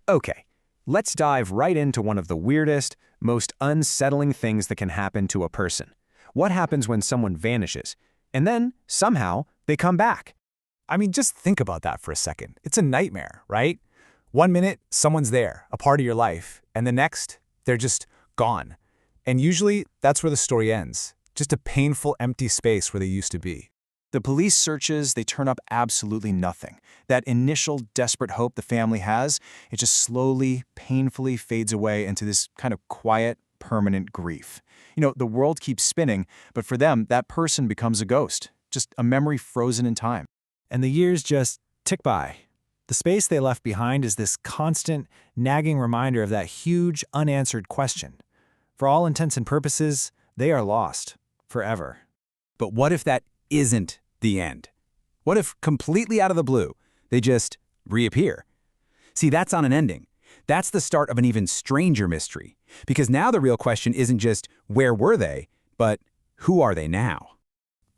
Okay, let's dive right into one of the weirdest, most unsettling things that can happen to a person. What happens when someone vanishes, and then, somehow, they come back? I mean, just think about that for a second. It's a nightmare, right? One minute, someone's there, a part of your life, and the next, they're just gone. And usually, that's where the story ends. Just a painful, empty space where they used to be. The police searches, they turn up absolutely nothing. That initial desperate hope the family has, it just slowly, painfully fades away into this kind of quiet, permanent grief. The world keeps spinning, but for them, that person becomes a ghost, just a memory frozen in time. And the years just tick by. The space they left behind is this constant, nagging reminder of that huge, unanswered question. For all intents and purposes, they are lost. Forever. But what if that isn't the end? What if, completely out of the blue, they just reappear? See, that's not an ending. That's the start of an even stranger mystery. Because now the real question isn't just where were they, but who are they now?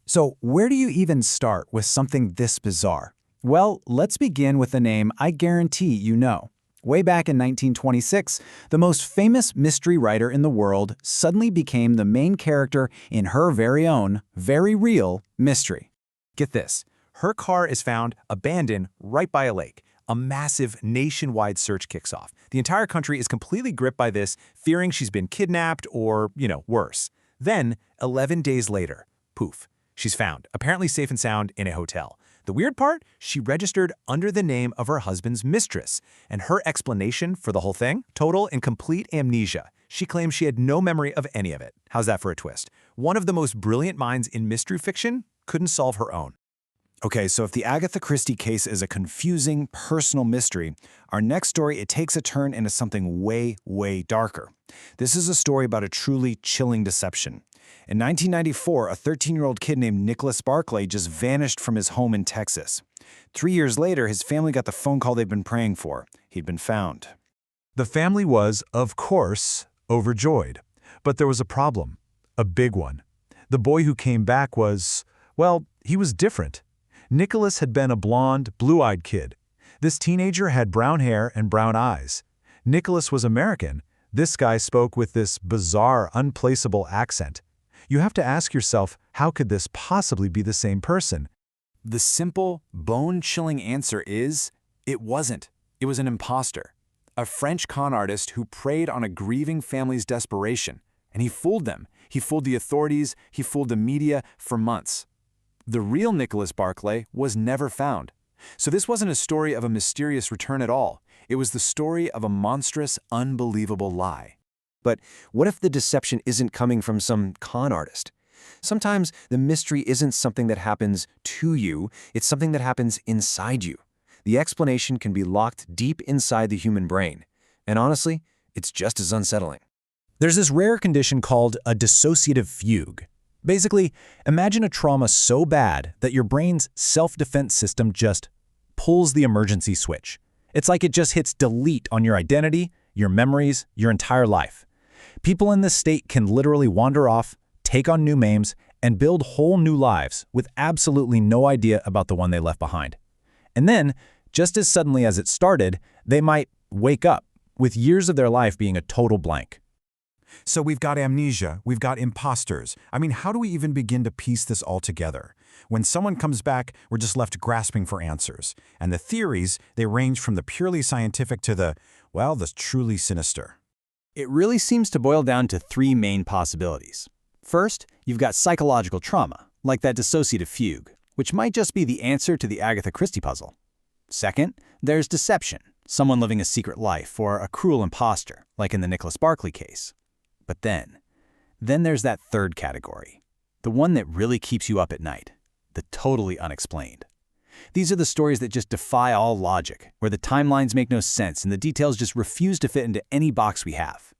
So where do you even start with something this bizarre? Well, let's begin with a name I guarantee you know. Way back in 1926, the most famous mystery writer in the world suddenly became the main character in her very own, very real mystery. Get this. Her car is found abandoned right by a lake. A massive nationwide search kicks off. The entire country is completely gripped by this, fearing she's been kidnapped or, worse. Then, 11 days later, poof, she's found, apparently safe and sound in a hotel. The weird part? She registered under the name of her husband's mistress, and her explanation for the whole thing? Total and complete amnesia. She claims she had no memory of any of it. How's that for a twist? One of the most brilliant minds in mystery fiction couldn't solve her own. Okay, so if the Agatha Christie case is a confusing, personal mystery, our next story, it takes a turn into something way, way darker. This is a story about a truly chilling deception. In 1994, a 13-year-old kid named Nicholas Barclay just vanished from his home in Texas. 3 years later, his family got the phone call they'd been praying for. He'd been found. The family was, of course, overjoyed. But there was a problem. A big one. The boy who came back was, well, he was different. Nicholas had been a blonde, blue-eyed kid. This teenager had brown hair and brown eyes. Nicholas was American. This guy spoke with this bizarre, unplaceable accent. You have to ask yourself, how could this possibly be the same person? The simple, bone-chilling answer is, it wasn't. It was an imposter. A French con artist who preyed on a grieving family's desperation. And he fooled them. He fooled the authorities. He fooled the media for months. The real Nicholas Barclay was never found. So this wasn't a story of a mysterious return at all. It was the story of a monstrous, unbelievable lie. But what if the deception isn't coming from some con artist? Sometimes the mystery isn't something that happens to you, it's something that happens inside you. The explanation can be locked deep inside the human brain. And honestly, it's just as unsettling. There's this rare condition called a dissociative fugue. Basically, imagine a trauma so bad that your brain's self-defense system just pulls the emergency switch. It's like it just hits delete on your identity, your memories, your entire life. People in this state can literally wander off, take on new names, and build whole new lives with absolutely no idea about the one they left behind. And then, just as suddenly as it started, they might wake up, with years of their life being a total blank. So we've got amnesia, we've got imposters. I mean, how do we even begin to piece this all together? When someone comes back, we're just left grasping for answers. And the theories, they range from the purely scientific to the truly sinister. It really seems to boil down to three main possibilities. First, you've got psychological trauma, like that dissociative fugue, which might just be the answer to the Agatha Christie puzzle. Second, there's deception, someone living a secret life or a cruel imposter, like in the Nicholas Barclay case. But then there's that third category, the one that really keeps you up at night, the totally unexplained. These are the stories that just defy all logic, where the timelines make no sense and the details just refuse to fit into any box we have.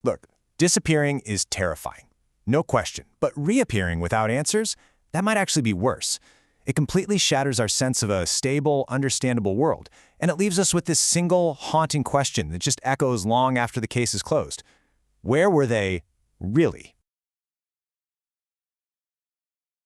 Look, disappearing is terrifying, no question, but reappearing without answers, that might actually be worse. It completely shatters our sense of a stable, understandable world, and it leaves us with this single, haunting question that just echoes long after the case is closed. Where were they, really?